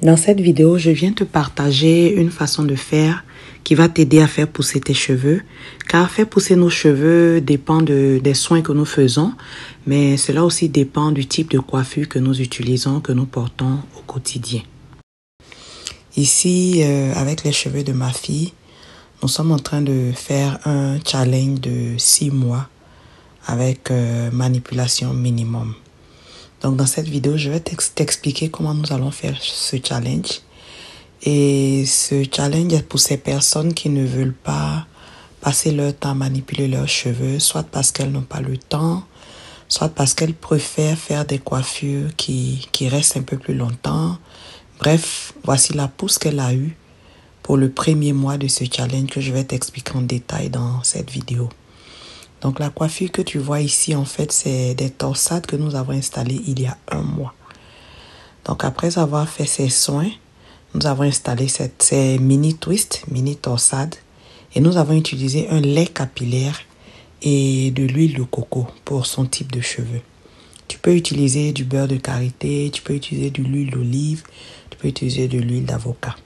Dans cette vidéo, je viens te partager une façon de faire qui va t'aider à faire pousser tes cheveux. Car faire pousser nos cheveux dépend des soins que nous faisons, mais cela aussi dépend du type de coiffure que nous utilisons, que nous portons au quotidien. Ici, avec les cheveux de ma fille, nous sommes en train de faire un challenge de 6 mois avec manipulation minimum. Donc, dans cette vidéo, je vais t'expliquer comment nous allons faire ce challenge. Et ce challenge est pour ces personnes qui ne veulent pas passer leur temps à manipuler leurs cheveux, soit parce qu'elles n'ont pas le temps, soit parce qu'elles préfèrent faire des coiffures qui restent un peu plus longtemps. Bref, voici la pousse qu'elle a eue pour le premier mois de ce challenge que je vais t'expliquer en détail dans cette vidéo. Donc, la coiffure que tu vois ici, en fait, c'est des torsades que nous avons installées il y a 1 mois. Donc, après avoir fait ces soins, nous avons installé ces mini twists, mini torsades, et nous avons utilisé un lait capillaire et de l'huile de coco pour son type de cheveux. Tu peux utiliser du beurre de karité, tu peux utiliser de l'huile d'olive, tu peux utiliser de l'huile d'avocat.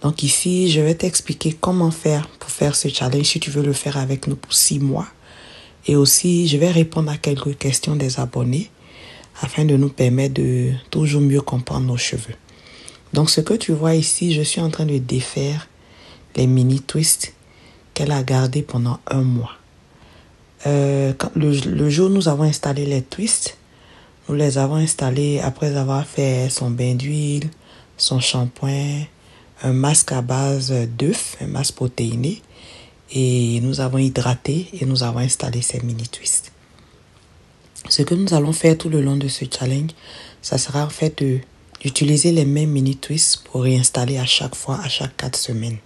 Donc ici, je vais t'expliquer comment faire pour faire ce challenge si tu veux le faire avec nous pour 6 mois. Et aussi, je vais répondre à quelques questions des abonnés afin de nous permettre de toujours mieux comprendre nos cheveux. Donc, ce que tu vois ici, je suis en train de défaire les mini twists qu'elle a gardés pendant 1 mois. Le jour où nous avons installé les twists, nous les avons installés après avoir fait son bain d'huile, son shampoing, un masque à base d'œuf, un masque protéiné. Et nous avons hydraté et nous avons installé ces mini twists. Ce que nous allons faire tout le long de ce challenge, ça sera en fait d'utiliser les mêmes mini twists pour réinstaller à chaque fois, à chaque 4 semaines.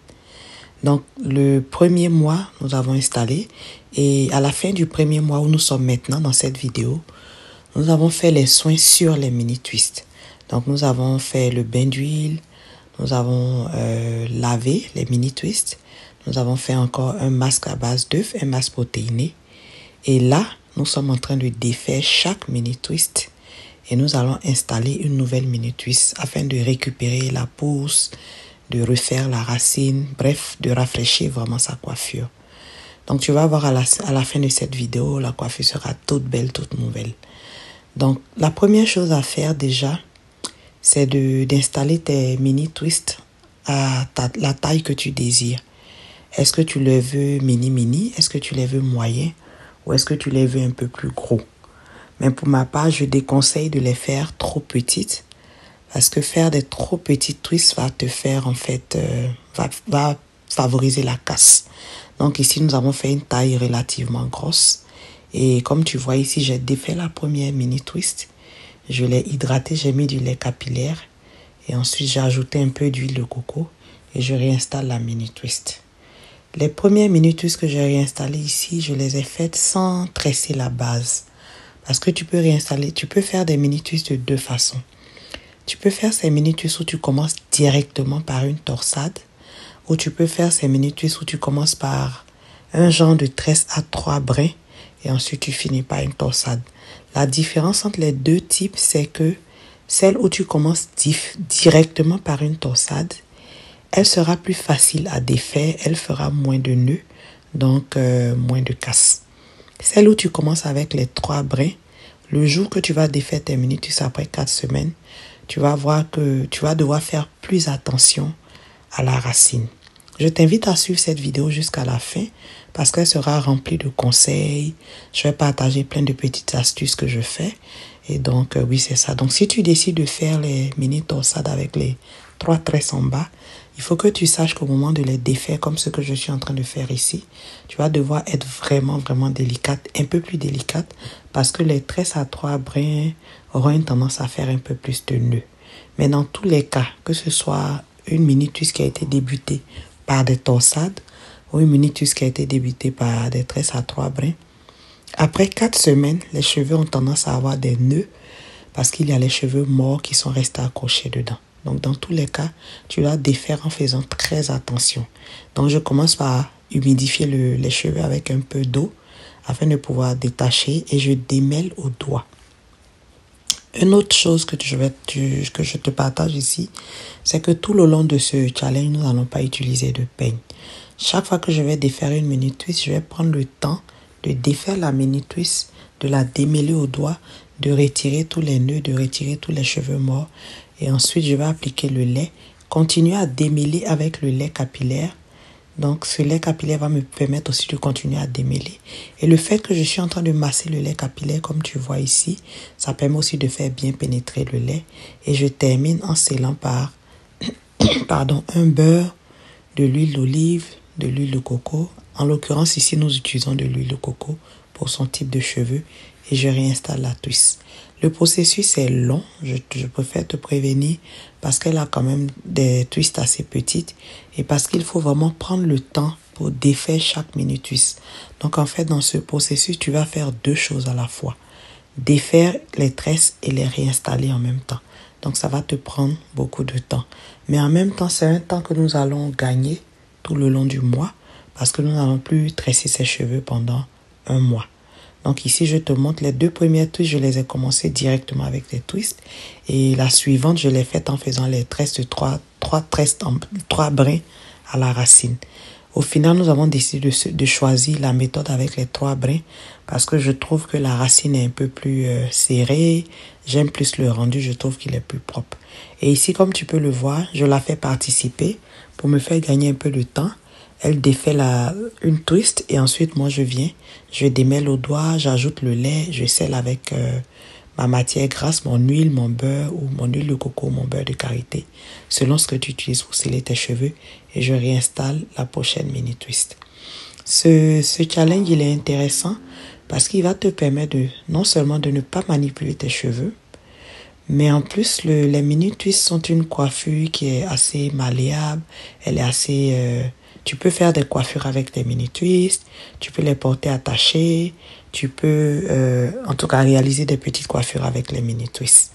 Donc, le premier mois, nous avons installé et à la fin du premier mois où nous sommes maintenant dans cette vidéo, nous avons fait les soins sur les mini twists. Donc, nous avons fait le bain d'huile, nous avons lavé les mini twists. Nous avons fait encore un masque à base d'œuf, un masque protéiné. Et là, nous sommes en train de défaire chaque mini twist. Et nous allons installer une nouvelle mini twist afin de récupérer la pousse, de refaire la racine, bref, de rafraîchir vraiment sa coiffure. Donc, tu vas voir à la fin de cette vidéo, la coiffure sera toute belle, toute nouvelle. Donc, la première chose à faire déjà, c'est d'installer tes mini twists à la taille que tu désires. Est-ce que tu les veux mini? Est-ce que tu les veux moyens? Ou est-ce que tu les veux un peu plus gros? Mais pour ma part, je déconseille de les faire trop petites. Parce que faire des trop petites twists va te faire, en fait, va favoriser la casse. Donc ici, nous avons fait une taille relativement grosse. Et comme tu vois ici, j'ai défait la première mini twist. Je l'ai hydratée, j'ai mis du lait capillaire. Et ensuite, j'ai ajouté un peu d'huile de coco. Et je réinstalle la mini twist. Les premières mini twists que j'ai réinstallées ici, je les ai faites sans tresser la base. Parce que tu peux faire des mini twists de 2 façons. Tu peux faire ces mini twists où tu commences directement par une torsade. Ou tu peux faire ces mini twists où tu commences par un genre de tresse à 3 brins. Et ensuite tu finis par une torsade. La différence entre les 2 types, c'est que celle où tu commences directement par une torsade, elle sera plus facile à défaire, elle fera moins de nœuds, donc moins de casse. Celle où tu commences avec les 3 brins, le jour que tu vas défaire tes mini twists après 4 semaines, tu vas voir que tu vas devoir faire plus attention à la racine. Je t'invite à suivre cette vidéo jusqu'à la fin parce qu'elle sera remplie de conseils. Je vais partager plein de petites astuces que je fais. Et donc, oui, c'est ça. Donc, si tu décides de faire les mini torsades avec les 3 tresses en bas, il faut que tu saches qu'au moment de les défaire, comme ce que je suis en train de faire ici, tu vas devoir être vraiment, vraiment délicate, un peu plus délicate, parce que les tresses à 3 brins auront une tendance à faire un peu plus de nœuds. Mais dans tous les cas, que ce soit une mini twist qui a été débutée par des torsades ou une mini twist qui a été débutée par des tresses à 3 brins, après 4 semaines, les cheveux ont tendance à avoir des nœuds parce qu'il y a les cheveux morts qui sont restés accrochés dedans. Donc, dans tous les cas, tu dois défaire en faisant très attention. Donc, je commence par humidifier les cheveux avec un peu d'eau afin de pouvoir détacher et je démêle au doigt. Une autre chose que que je te partage ici, c'est que tout le long de ce challenge, nous n'allons pas utiliser de peigne. Chaque fois que je vais défaire une mini twist, je vais prendre le temps de défaire la mini twist, de la démêler au doigt, de retirer tous les nœuds, de retirer tous les cheveux morts. Et ensuite, je vais appliquer le lait. Continuer à démêler avec le lait capillaire. Donc, ce lait capillaire va me permettre aussi de continuer à démêler. Et le fait que je suis en train de masser le lait capillaire, comme tu vois ici, ça permet aussi de faire bien pénétrer le lait. Et je termine en scellant par un beurre, de l'huile d'olive, de l'huile de coco. En l'occurrence, ici, nous utilisons de l'huile de coco pour son type de cheveux. Et je réinstalle la twist. Le processus est long, je préfère te prévenir parce qu'elle a quand même des twists assez petites et parce qu'il faut vraiment prendre le temps pour défaire chaque mini twist. Donc en fait, dans ce processus, tu vas faire deux choses à la fois. Défaire les tresses et les réinstaller en même temps. Donc ça va te prendre beaucoup de temps. Mais en même temps, c'est un temps que nous allons gagner tout le long du mois parce que nous n'allons plus tresser ses cheveux pendant un mois. Donc ici, je te montre les deux premières twists, je les ai commencées directement avec des twists. Et la suivante, je l'ai faite en faisant les tresses de trois brins à la racine. Au final, nous avons décidé de choisir la méthode avec les 3 brins parce que je trouve que la racine est un peu plus serrée. J'aime plus le rendu, je trouve qu'il est plus propre. Et ici, comme tu peux le voir, je la fais participer pour me faire gagner un peu de temps. Elle défait une twist et ensuite moi je démêle au doigt, j'ajoute le lait, je scelle avec ma matière grasse, mon huile, mon beurre ou mon huile de coco, mon beurre de karité, selon ce que tu utilises pour sceller tes cheveux et je réinstalle la prochaine mini twist. Ce challenge il est intéressant parce qu'il va te permettre non seulement de ne pas manipuler tes cheveux, mais en plus, les mini twists sont une coiffure qui est assez malléable, elle est assez... Tu peux faire des coiffures avec des mini twists, tu peux les porter attachés, tu peux en tout cas réaliser des petites coiffures avec les mini twists.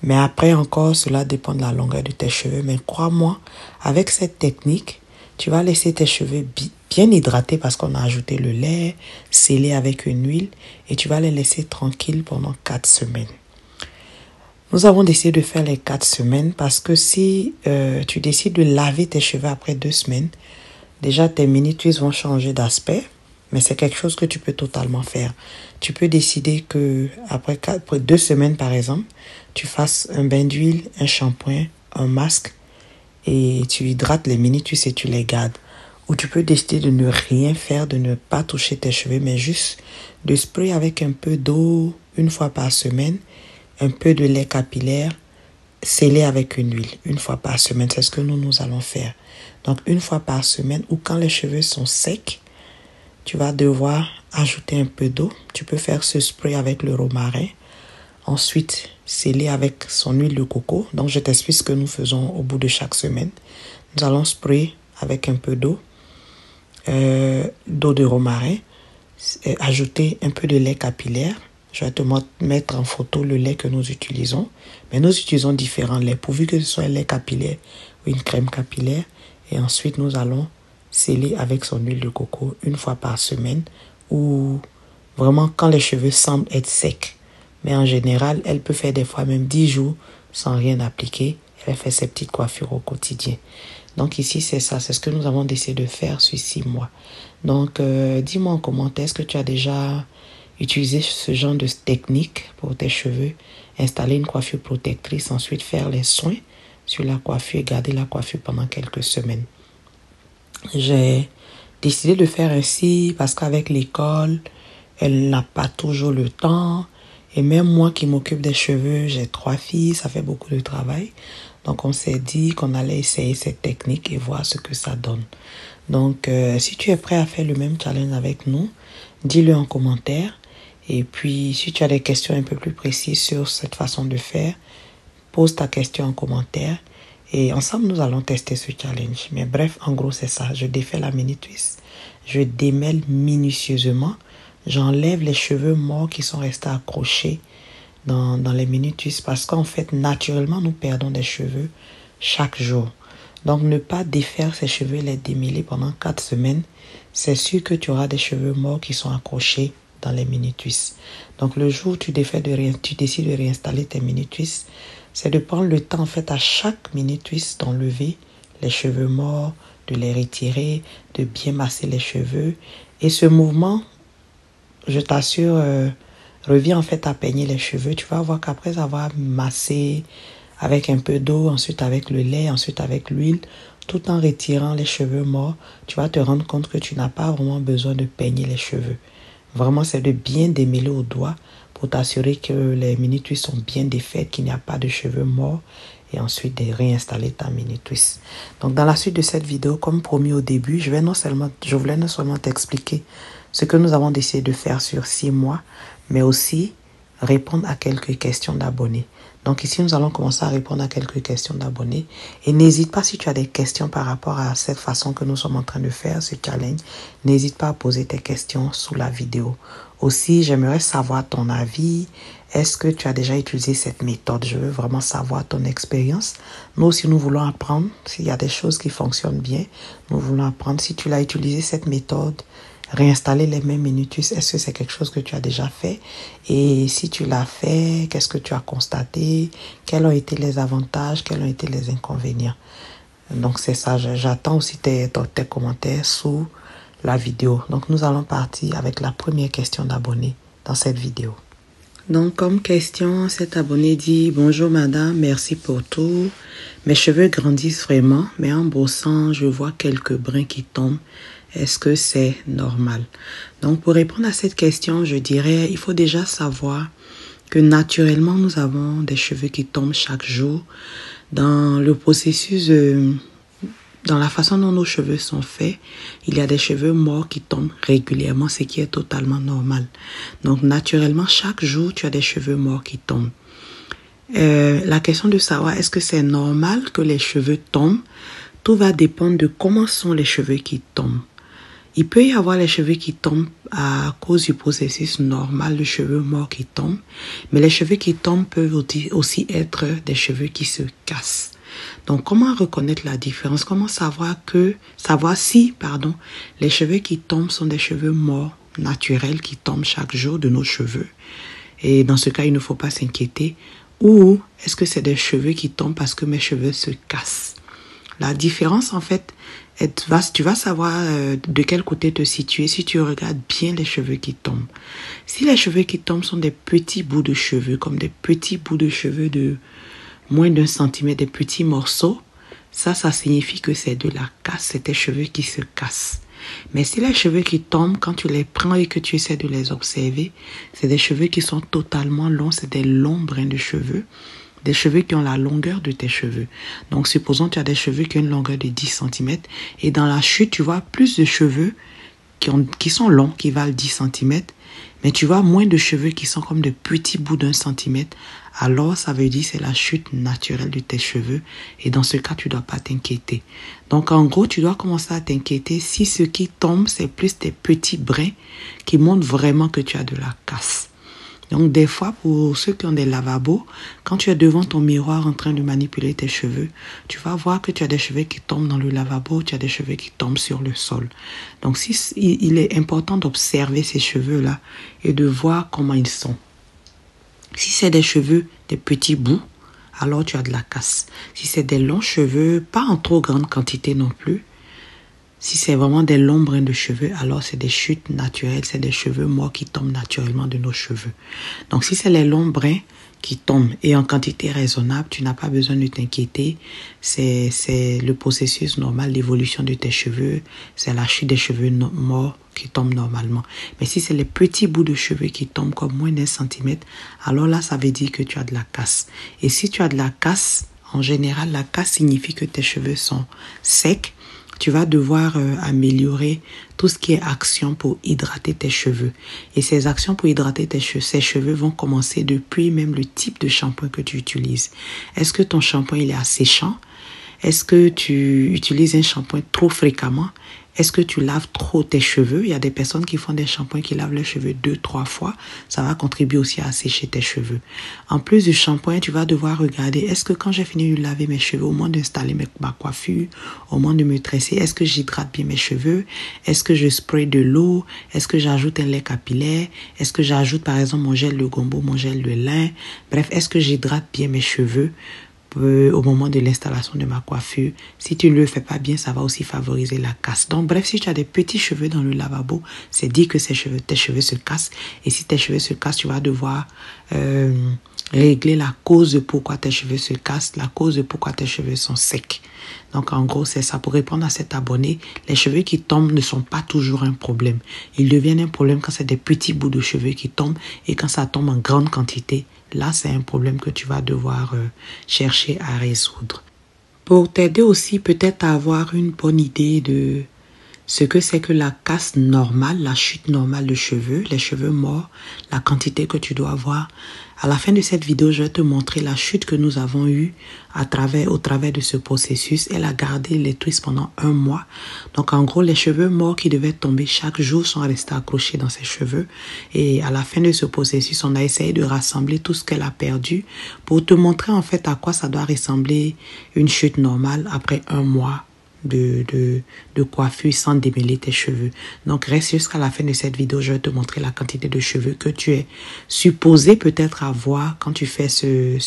Mais après encore, cela dépend de la longueur de tes cheveux. Mais crois-moi, avec cette technique, tu vas laisser tes cheveux bien hydratés parce qu'on a ajouté le lait, scellé avec une huile et tu vas les laisser tranquilles pendant 4 semaines. Nous avons décidé de faire les 4 semaines parce que si tu décides de laver tes cheveux après 2 semaines, déjà, tes mini-twists vont changer d'aspect, mais c'est quelque chose que tu peux totalement faire. Tu peux décider que après 2 semaines, par exemple, tu fasses un bain d'huile, un shampoing, un masque et tu hydrates les mini-twists et tu les gardes. Ou tu peux décider de ne rien faire, de ne pas toucher tes cheveux, mais juste de spray avec un peu d'eau une fois par semaine, un peu de lait capillaire, scellé avec une huile, une fois par semaine. C'est ce que nous allons faire. Donc, une fois par semaine ou quand les cheveux sont secs, tu vas devoir ajouter un peu d'eau. Tu peux faire ce spray avec le romarin. Ensuite, sceller avec son huile de coco. Donc, je t'explique ce que nous faisons au bout de chaque semaine. Nous allons sprayer avec un peu d'eau, d'eau de romarin, ajouter un peu de lait capillaire. Je vais te mettre en photo le lait que nous utilisons. Mais nous utilisons différents laits, pourvu que ce soit un lait capillaire ou une crème capillaire. Et ensuite, nous allons sceller avec son huile de coco une fois par semaine ou vraiment quand les cheveux semblent être secs. Mais en général, elle peut faire des fois même 10 jours sans rien appliquer. Elle fait ses petites coiffures au quotidien. Donc ici, c'est ça. C'est ce que nous avons décidé de faire sur 6 mois. Donc, dis-moi en commentaire, est-ce que tu as déjà utilisé ce genre de technique pour tes cheveux? Installer une coiffure protectrice, ensuite faire les soins sur la coiffure et garder la coiffure pendant quelques semaines. J'ai décidé de faire ainsi parce qu'avec l'école, elle n'a pas toujours le temps. Et même moi qui m'occupe des cheveux, j'ai 3 filles, ça fait beaucoup de travail. Donc on s'est dit qu'on allait essayer cette technique et voir ce que ça donne. Donc si tu es prêt à faire le même challenge avec nous, dis-le en commentaire. Et puis si tu as des questions un peu plus précises sur cette façon de faire, pose ta question en commentaire et ensemble nous allons tester ce challenge. Mais bref, en gros c'est ça. Je défais la mini twist, je démêle minutieusement, j'enlève les cheveux morts qui sont restés accrochés dans les mini twists parce qu'en fait naturellement nous perdons des cheveux chaque jour. Donc ne pas défaire ces cheveux et les démêler pendant 4 semaines, c'est sûr que tu auras des cheveux morts qui sont accrochés dans les mini-twists. Donc le jour où tu décides de réinstaller tes mini-twists, c'est de prendre le temps en fait à chaque mini-twist d'enlever les cheveux morts, de les retirer, de bien masser les cheveux. Et ce mouvement, je t'assure, revient en fait à peigner les cheveux. Tu vas voir qu'après avoir massé avec un peu d'eau, ensuite avec le lait, ensuite avec l'huile, tout en retirant les cheveux morts, tu vas te rendre compte que tu n'as pas vraiment besoin de peigner les cheveux. Vraiment, c'est de bien démêler au doigt pour t'assurer que les mini-twists sont bien défaits, qu'il n'y a pas de cheveux morts, et ensuite de réinstaller ta mini-twist. Donc, dans la suite de cette vidéo, comme promis au début, je voulais non seulement t'expliquer ce que nous avons décidé de faire sur 6 mois, mais aussi répondre à quelques questions d'abonnés. Donc ici, nous allons commencer à répondre à quelques questions d'abonnés. Et n'hésite pas, si tu as des questions par rapport à cette façon que nous sommes en train de faire, ce challenge, n'hésite pas à poser tes questions sous la vidéo. Aussi, j'aimerais savoir ton avis. Est-ce que tu as déjà utilisé cette méthode? Je veux vraiment savoir ton expérience. Nous aussi, nous voulons apprendre. S'il y a des choses qui fonctionnent bien, nous voulons apprendre. Si tu l'as utilisé, cette méthode, réinstaller les mêmes mini-twists, est-ce que c'est quelque chose que tu as déjà fait? Et si tu l'as fait, qu'est-ce que tu as constaté? Quels ont été les avantages? Quels ont été les inconvénients? Donc c'est ça, j'attends aussi tes commentaires sous la vidéo. Donc nous allons partir avec la première question d'abonné dans cette vidéo. Donc comme question, cet abonné dit: bonjour madame, merci pour tout. Mes cheveux grandissent vraiment, mais en brossant, je vois quelques brins qui tombent. Est-ce que c'est normal? Donc, pour répondre à cette question, je dirais, il faut déjà savoir que naturellement, nous avons des cheveux qui tombent chaque jour. Dans le processus, dans la façon dont nos cheveux sont faits, il y a des cheveux morts qui tombent régulièrement, ce qui est totalement normal. Donc, naturellement, chaque jour, tu as des cheveux morts qui tombent. La question de savoir, est-ce que c'est normal que les cheveux tombent? Tout va dépendre de comment sont les cheveux qui tombent. Il peut y avoir les cheveux qui tombent à cause du processus normal de cheveux morts qui tombent, mais les cheveux qui tombent peuvent aussi être des cheveux qui se cassent. Donc, comment reconnaître la différence? Comment savoir si les cheveux qui tombent sont des cheveux morts naturels qui tombent chaque jour de nos cheveux? Et dans ce cas, il ne faut pas s'inquiéter. Ou est-ce que c'est des cheveux qui tombent parce que mes cheveux se cassent? La différence, en fait, tu vas savoir de quel côté te situer si tu regardes bien les cheveux qui tombent. Si les cheveux qui tombent sont des petits bouts de cheveux, comme des petits bouts de cheveux de moins d'1 centimètre, des petits morceaux, ça signifie que c'est de la casse, c'est tes cheveux qui se cassent. Mais si les cheveux qui tombent, quand tu les prends et que tu essaies de les observer, c'est des cheveux qui sont totalement longs, c'est des longs brins de cheveux. Des cheveux qui ont la longueur de tes cheveux. Donc, supposons que tu as des cheveux qui ont une longueur de 10 cm et dans la chute, tu vois plus de cheveux qui sont longs, qui valent 10 cm, mais tu vois moins de cheveux qui sont comme de petits bouts d'1 centimètre. Alors, ça veut dire que c'est la chute naturelle de tes cheveux et dans ce cas, tu ne dois pas t'inquiéter. Donc, en gros, tu dois commencer à t'inquiéter si ce qui tombe, c'est plus tes petits brins qui montrent vraiment que tu as de la casse. Donc, des fois, pour ceux qui ont des lavabos, quand tu es devant ton miroir en train de manipuler tes cheveux, tu vas voir que tu as des cheveux qui tombent dans le lavabo, tu as des cheveux qui tombent sur le sol. Donc, il est important d'observer ces cheveux-là et de voir comment ils sont. Si c'est des cheveux, des petits bouts, alors tu as de la casse. Si c'est des longs cheveux, pas en trop grande quantité non plus, si c'est vraiment des longs brins de cheveux, alors c'est des chutes naturelles, c'est des cheveux morts qui tombent naturellement de nos cheveux. Donc si c'est les longs brins qui tombent et en quantité raisonnable, tu n'as pas besoin de t'inquiéter. C'est le processus normal d'évolution de tes cheveux, c'est la chute des cheveux morts qui tombent normalement. Mais si c'est les petits bouts de cheveux qui tombent comme moins d'1 centimètre, alors là, ça veut dire que tu as de la casse. Et si tu as de la casse, en général, la casse signifie que tes cheveux sont secs. Tu vas devoir améliorer tout ce qui est action pour hydrater tes cheveux. Et ces actions pour hydrater ces cheveux vont commencer depuis même le type de shampoing que tu utilises. Est-ce que ton shampoing il est asséchant? Est-ce que tu utilises un shampoing trop fréquemment? Est-ce que tu laves trop tes cheveux? Il y a des personnes qui font des shampoings qui lavent leurs cheveux 2-3 fois. Ça va contribuer aussi à assécher tes cheveux. En plus du shampoing, tu vas devoir regarder, est-ce que quand j'ai fini de laver mes cheveux, au moment d'installer ma coiffure, au moment de me tresser, est-ce que j'hydrate bien mes cheveux? Est-ce que je spray de l'eau? Est-ce que j'ajoute un lait capillaire? Est-ce que j'ajoute par exemple mon gel de gombo, mon gel de lin? Bref, est-ce que j'hydrate bien mes cheveux au moment de l'installation de ma coiffure? Si tu ne le fais pas bien, ça va aussi favoriser la casse. Donc bref, si tu as des petits cheveux dans le lavabo, c'est dit que tes cheveux se cassent. Et si tes cheveux se cassent, tu vas devoir régler la cause de pourquoi tes cheveux se cassent, la cause de pourquoi tes cheveux sont secs. Donc en gros, c'est ça. Pour répondre à cet abonné, les cheveux qui tombent ne sont pas toujours un problème. Ils deviennent un problème quand c'est des petits bouts de cheveux qui tombent et quand ça tombe en grande quantité. Là, c'est un problème que tu vas devoir chercher à résoudre. Pour t'aider aussi peut-être à avoir une bonne idée de ce que c'est que la casse normale, la chute normale de cheveux, les cheveux morts, la quantité que tu dois avoir. À la fin de cette vidéo, je vais te montrer la chute que nous avons eue au travers de ce processus. Elle a gardé les twists pendant 1 mois. Donc en gros, les cheveux morts qui devaient tomber chaque jour sont restés accrochés dans ses cheveux. Et à la fin de ce processus, on a essayé de rassembler tout ce qu'elle a perdu pour te montrer en fait à quoi ça doit ressembler une chute normale après 1 mois de coiffure sans démêler tes cheveux. Donc reste jusqu'à la fin de cette vidéo, je vais te montrer la quantité de cheveux que tu es supposé peut-être avoir quand tu fais ce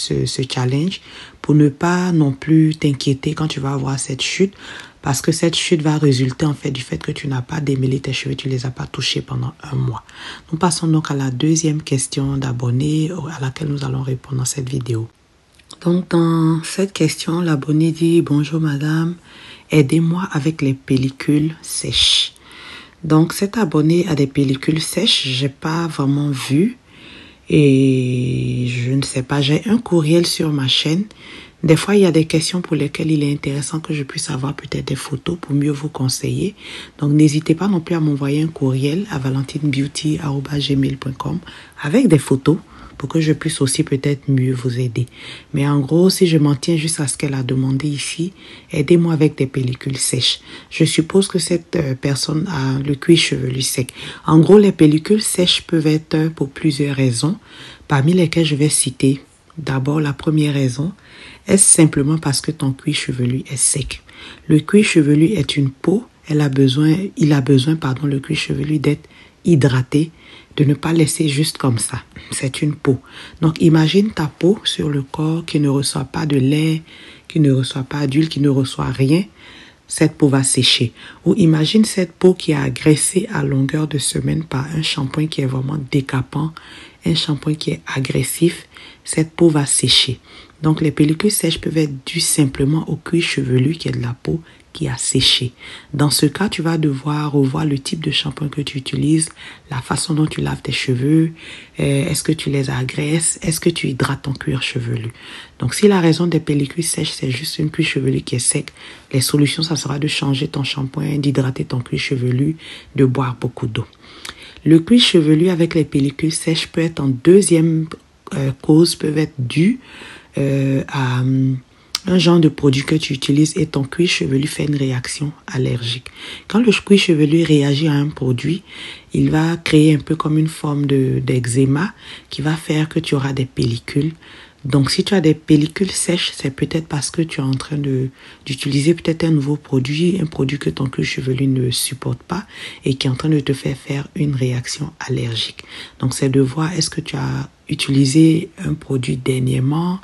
challenge, pour ne pas non plus t'inquiéter quand tu vas avoir cette chute, parce que cette chute va résulter en fait du fait que tu n'as pas démêlé tes cheveux, tu les as pas touchés pendant 1 mois. Nous passons donc à la deuxième question d'abonné à laquelle nous allons répondre dans cette vidéo. Donc dans cette question, l'abonné dit: bonjour madame, aidez-moi avec les pellicules sèches. Donc cet abonné a des pellicules sèches, j'ai pas vraiment vu et je ne sais pas, j'ai un courriel sur ma chaîne. Des fois, il y a des questions pour lesquelles il est intéressant que je puisse avoir peut-être des photos pour mieux vous conseiller. Donc, n'hésitez pas non plus à m'envoyer un courriel à valentinbeauty@gmail.com avec des photos pour que je puisse aussi peut-être mieux vous aider. Mais en gros, si je m'en tiens juste à ce qu'elle a demandé ici, aidez-moi avec des pellicules sèches. Je suppose que cette personne a le cuir chevelu sec. En gros, les pellicules sèches peuvent être pour plusieurs raisons, parmi lesquelles je vais citer. D'abord, la première raison, est simplement parce que ton cuir chevelu est sec. Le cuir chevelu est une peau, il a besoin, le cuir chevelu d'être hydraté, de ne pas laisser juste comme ça. C'est une peau. Donc, imagine ta peau sur le corps qui ne reçoit pas de lait, qui ne reçoit pas d'huile, qui ne reçoit rien. Cette peau va sécher. Ou imagine cette peau qui est agressée à longueur de semaine par un shampoing qui est vraiment décapant, un shampoing qui est agressif. Cette peau va sécher. Donc, les pellicules sèches peuvent être dues simplement au cuir chevelu qui est de la peau qui a séché. Dans ce cas, tu vas devoir revoir le type de shampoing que tu utilises, la façon dont tu laves tes cheveux, est-ce que tu les agresses, est-ce que tu hydrates ton cuir chevelu. Donc, si la raison des pellicules sèches, c'est juste une cuir chevelu qui est sec, les solutions, ça sera de changer ton shampoing, d'hydrater ton cuir chevelu, de boire beaucoup d'eau. Le cuir chevelu avec les pellicules sèches peut être en deuxième cause, peuvent être dues à un genre de produit que tu utilises et ton cuir chevelu fait une réaction allergique. Quand le cuir chevelu réagit à un produit, il va créer un peu comme une forme d'eczéma qui va faire que tu auras des pellicules. Donc, si tu as des pellicules sèches, c'est peut-être parce que tu es en train d'utiliser peut-être un nouveau produit, un produit que ton cuir chevelu ne supporte pas et qui est en train de te faire une réaction allergique. Donc, c'est de voir est-ce que tu as utilisé un produit dernièrement,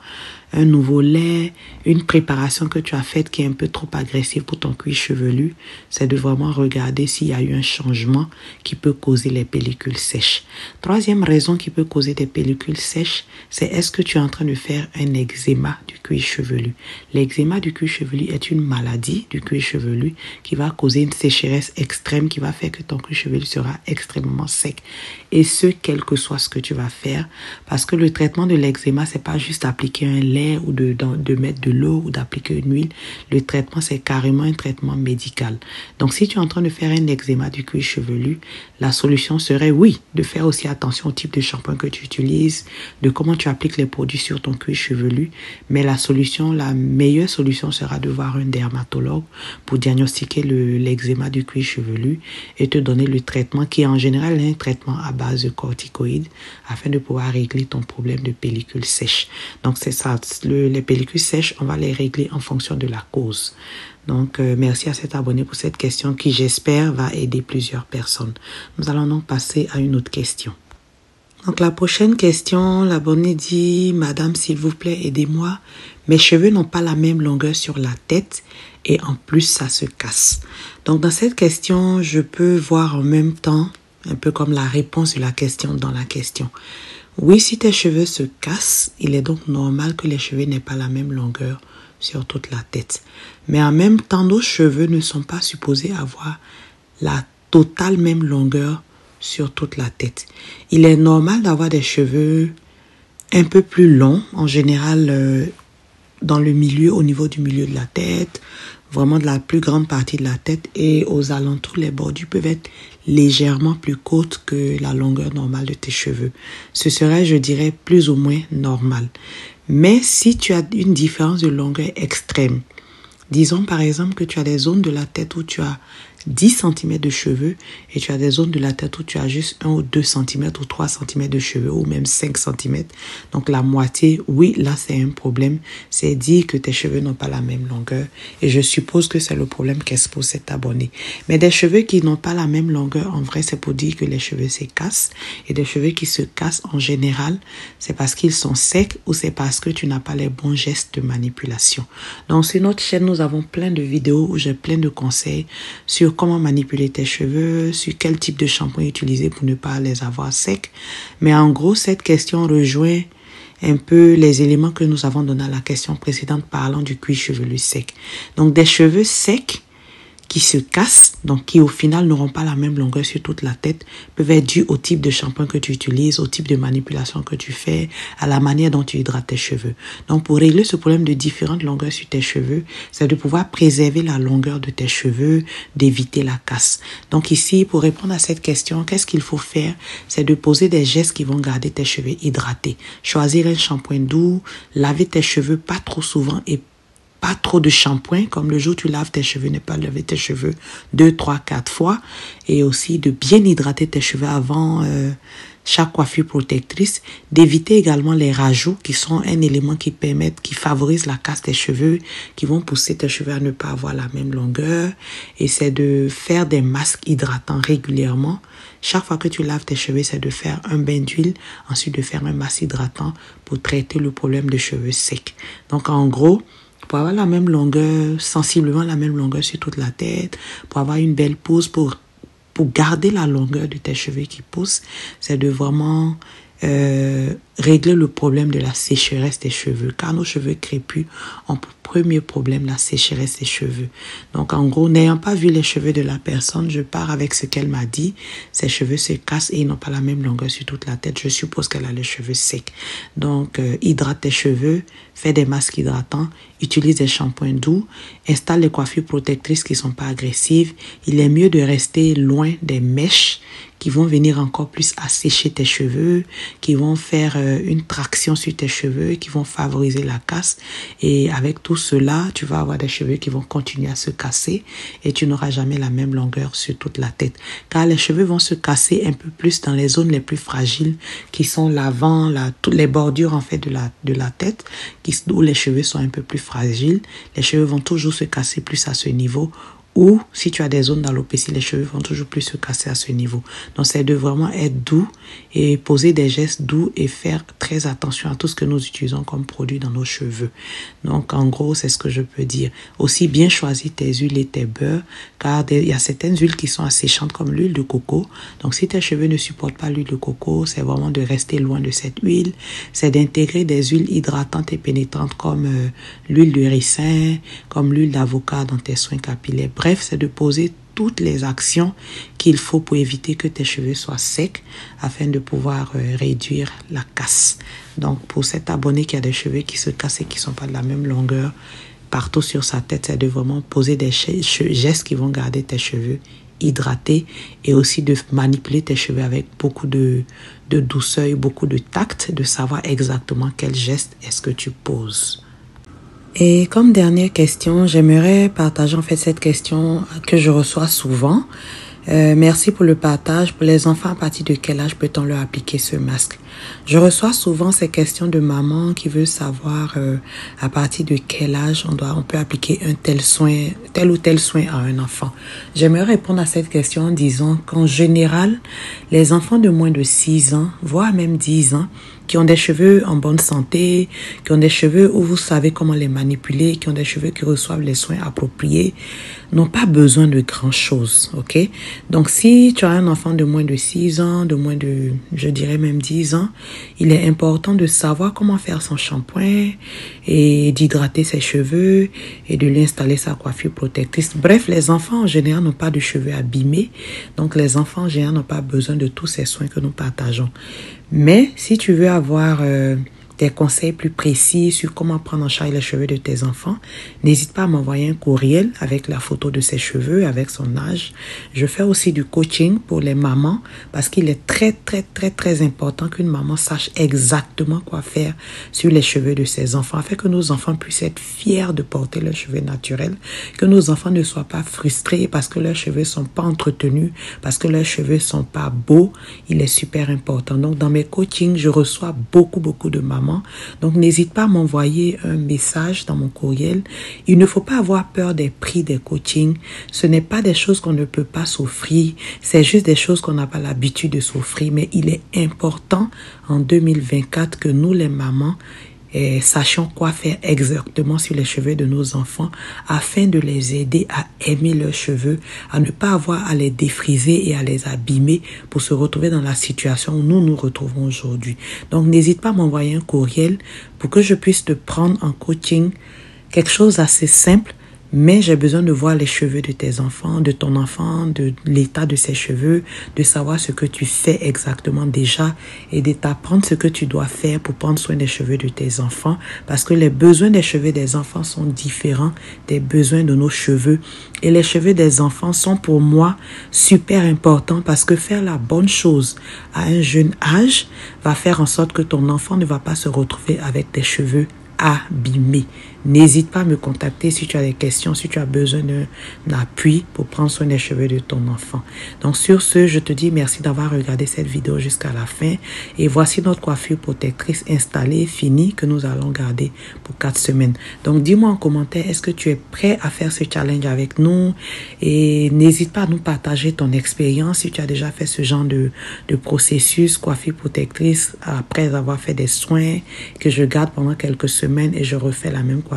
un nouveau lait, une préparation que tu as faite qui est un peu trop agressive pour ton cuir chevelu. C'est de vraiment regarder s'il y a eu un changement qui peut causer les pellicules sèches. Troisième raison qui peut causer des pellicules sèches, c'est est-ce que tu es en train de faire un eczéma du cuir chevelu. L'eczéma du cuir chevelu est une maladie du cuir chevelu qui va causer une sécheresse extrême qui va faire que ton cuir chevelu sera extrêmement sec. Et ce, quel que soit ce que tu vas faire, parce que le traitement de l'eczéma, c'est pas juste appliquer un lait l'air ou de mettre de l'eau ou d'appliquer une huile. Le traitement, c'est carrément un traitement médical. Donc, si tu es en train de faire un eczéma du cuir chevelu, la solution serait, oui, de faire aussi attention au type de shampoing que tu utilises, de comment tu appliques les produits sur ton cuir chevelu. Mais la meilleure solution sera de voir un dermatologue pour diagnostiquer l'eczéma du cuir chevelu et te donner le traitement qui, en général, est un traitement à base de corticoïdes afin de pouvoir régler ton problème de pellicule sèche. Donc, c'est ça. Les pellicules sèches, on va les régler en fonction de la cause. Donc, merci à cet abonné pour cette question qui, j'espère, va aider plusieurs personnes. Nous allons donc passer à une autre question. Donc, la prochaine question, l'abonné dit « Madame, s'il vous plaît, aidez-moi. Mes cheveux n'ont pas la même longueur sur la tête et en plus, ça se casse. » Donc, dans cette question, je peux voir en même temps, un peu comme la réponse de la question dans la question. Oui, si tes cheveux se cassent, il est donc normal que les cheveux n'aient pas la même longueur sur toute la tête. Mais en même temps, nos cheveux ne sont pas supposés avoir la totale même longueur sur toute la tête. Il est normal d'avoir des cheveux un peu plus longs, en général dans le milieu, au niveau du milieu de la tête, vraiment de la plus grande partie de la tête, et aux alentours, les bordures peuvent être légèrement plus courtes que la longueur normale de tes cheveux. Ce serait, je dirais, plus ou moins normal. Mais si tu as une différence de longueur extrême, disons par exemple que tu as des zones de la tête où tu as 10 cm de cheveux et tu as des zones de la tête où tu as juste 1 ou 2 cm ou 3 cm de cheveux ou même 5 cm. Donc la moitié, oui, là c'est un problème. C'est dire que tes cheveux n'ont pas la même longueur et je suppose que c'est le problème qu'expose cet abonné. Mais des cheveux qui n'ont pas la même longueur, en vrai, c'est pour dire que les cheveux se cassent. Et des cheveux qui se cassent en général, c'est parce qu'ils sont secs ou c'est parce que tu n'as pas les bons gestes de manipulation. Donc sur notre chaîne, nous avons plein de vidéos où j'ai plein de conseils sur comment manipuler tes cheveux, sur quel type de shampoing utiliser pour ne pas les avoir secs. Mais en gros, cette question rejoint un peu les éléments que nous avons donnés à la question précédente parlant du cuir chevelu sec. Donc des cheveux secs qui se cassent, donc qui au final n'auront pas la même longueur sur toute la tête, peuvent être dus au type de shampoing que tu utilises, au type de manipulation que tu fais, à la manière dont tu hydrates tes cheveux. Donc pour régler ce problème de différentes longueurs sur tes cheveux, c'est de pouvoir préserver la longueur de tes cheveux, d'éviter la casse. Donc ici, pour répondre à cette question, qu'est-ce qu'il faut faire? C'est de poser des gestes qui vont garder tes cheveux hydratés. Choisir un shampoing doux, laver tes cheveux pas trop souvent et pas trop de shampoing, comme le jour où tu laves tes cheveux, ne pas laver tes cheveux 2, 3, 4 fois. Et aussi de bien hydrater tes cheveux avant chaque coiffure protectrice. D'éviter également les rajouts qui sont un élément qui favorise la casse des cheveux, qui vont pousser tes cheveux à ne pas avoir la même longueur. Et c'est de faire des masques hydratants régulièrement. Chaque fois que tu laves tes cheveux, c'est de faire un bain d'huile, ensuite de faire un masque hydratant pour traiter le problème de cheveux secs. Donc en gros, pour avoir la même longueur, sensiblement la même longueur sur toute la tête, pour avoir une belle pousse, pour garder la longueur de tes cheveux qui poussent, c'est de vraiment régler le problème de la sécheresse des cheveux. Car nos cheveux crépus ont pour premier problème la sécheresse des cheveux. Donc en gros, n'ayant pas vu les cheveux de la personne, je pars avec ce qu'elle m'a dit. Ses cheveux se cassent et ils n'ont pas la même longueur sur toute la tête. Je suppose qu'elle a les cheveux secs. Donc hydrate tes cheveux, fais des masques hydratants, utilise des shampoings doux, installe les coiffures protectrices qui ne sont pas agressives. Il est mieux de rester loin des mèches qui vont venir encore plus assécher tes cheveux, qui vont faire une traction sur tes cheveux, qui vont favoriser la casse. Et avec tout cela, tu vas avoir des cheveux qui vont continuer à se casser et tu n'auras jamais la même longueur sur toute la tête. Car les cheveux vont se casser un peu plus dans les zones les plus fragiles, qui sont l'avant, toutes les bordures en fait de la tête, où les cheveux sont un peu plus fragiles. Les cheveux vont toujours se casser plus à ce niveau. Ou si tu as des zones d'alopécie, les cheveux vont toujours plus se casser à ce niveau. Donc c'est de vraiment être doux et poser des gestes doux et faire très attention à tout ce que nous utilisons comme produit dans nos cheveux. Donc en gros, c'est ce que je peux dire. Aussi bien choisir tes huiles et tes beurres, car il y a certaines huiles qui sont asséchantes comme l'huile de coco. Donc si tes cheveux ne supportent pas l'huile de coco, c'est vraiment de rester loin de cette huile. C'est d'intégrer des huiles hydratantes et pénétrantes comme l'huile de ricin, comme l'huile d'avocat dans tes soins capillaires. Bref, c'est de poser toutes les actions qu'il faut pour éviter que tes cheveux soient secs afin de pouvoir réduire la casse. Donc, pour cet abonné qui a des cheveux qui se cassent et qui ne sont pas de la même longueur partout sur sa tête, c'est de vraiment poser des gestes qui vont garder tes cheveux hydratés et aussi de manipuler tes cheveux avec beaucoup de douceur et beaucoup de tact, de savoir exactement quel geste est-ce que tu poses. Et comme dernière question, j'aimerais partager en fait cette question que je reçois souvent. Merci pour le partage. Pour les enfants, à partir de quel âge peut-on leur appliquer ce masque? Je reçois souvent ces questions de maman qui veut savoir à partir de quel âge on peut appliquer tel ou tel soin à un enfant. J'aimerais répondre à cette question en disant qu'en général, les enfants de moins de 6 ans, voire même 10 ans, qui ont des cheveux en bonne santé, qui ont des cheveux où vous savez comment les manipuler, qui ont des cheveux qui reçoivent les soins appropriés, n'ont pas besoin de grand-chose, ok? Donc, si tu as un enfant de moins de 6 ans, de moins de, je dirais même 10 ans, il est important de savoir comment faire son shampoing et d'hydrater ses cheveux et de lui installer sa coiffure protectrice. Bref, les enfants en général n'ont pas de cheveux abîmés, donc les enfants en général n'ont pas besoin de tous ces soins que nous partageons. Mais si tu veux avoir des conseils plus précis sur comment prendre en charge les cheveux de tes enfants, n'hésite pas à m'envoyer un courriel avec la photo de ses cheveux, avec son âge. Je fais aussi du coaching pour les mamans parce qu'il est très important qu'une maman sache exactement quoi faire sur les cheveux de ses enfants afin que nos enfants puissent être fiers de porter leurs cheveux naturels, que nos enfants ne soient pas frustrés parce que leurs cheveux sont pas entretenus, parce que leurs cheveux sont pas beaux. Il est super important. Donc, dans mes coachings, je reçois beaucoup de mamans. Donc, n'hésite pas à m'envoyer un message dans mon courriel. Il ne faut pas avoir peur des prix des coachings. Ce n'est pas des choses qu'on ne peut pas s'offrir. C'est juste des choses qu'on n'a pas l'habitude de s'offrir. Mais il est important en 2024 que nous, les mamans, sachions quoi faire exactement sur les cheveux de nos enfants afin de les aider à aimer leurs cheveux, à ne pas avoir à les défriser et à les abîmer pour se retrouver dans la situation où nous nous retrouvons aujourd'hui. Donc, n'hésite pas à m'envoyer un courriel pour que je puisse te prendre en coaching, quelque chose assez simple. Mais j'ai besoin de voir les cheveux de tes enfants, de ton enfant, de l'état de ses cheveux, de savoir ce que tu fais exactement déjà et de t'apprendre ce que tu dois faire pour prendre soin des cheveux de tes enfants parce que les besoins des cheveux des enfants sont différents des besoins de nos cheveux. Et les cheveux des enfants sont pour moi super importants parce que faire la bonne chose à un jeune âge va faire en sorte que ton enfant ne va pas se retrouver avec des cheveux abîmés. N'hésite pas à me contacter si tu as des questions, si tu as besoin d'un appui pour prendre soin des cheveux de ton enfant. Donc sur ce, je te dis merci d'avoir regardé cette vidéo jusqu'à la fin. Et voici notre coiffure protectrice installée, finie, que nous allons garder pour 4 semaines. Donc dis-moi en commentaire, est-ce que tu es prêt à faire ce challenge avec nous? Et n'hésite pas à nous partager ton expérience si tu as déjà fait ce genre de processus, coiffure protectrice, après avoir fait des soins que je garde pendant quelques semaines et je refais la même coiffure.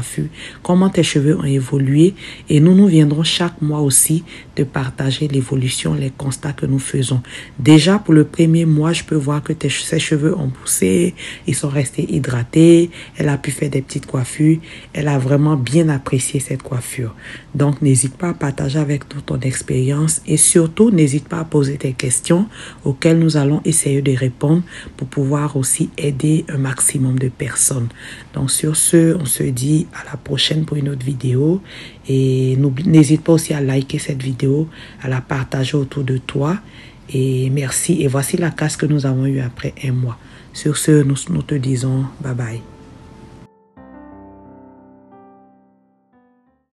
Comment tes cheveux ont évolué et nous viendrons chaque mois aussi de partager l'évolution, les constats que nous faisons. Déjà pour le premier mois, je peux voir que ses cheveux ont poussé, ils sont restés hydratés, elle a pu faire des petites coiffures, elle a vraiment bien apprécié cette coiffure. Donc n'hésite pas à partager avec nous ton expérience et surtout n'hésite pas à poser tes questions auxquelles nous allons essayer de répondre pour pouvoir aussi aider un maximum de personnes. Donc sur ce, on se dit à la prochaine pour une autre vidéo et n'hésite pas aussi à liker cette vidéo, à la partager autour de toi et merci. Et voici la casse que nous avons eue après un mois. Sur ce, nous te disons bye bye.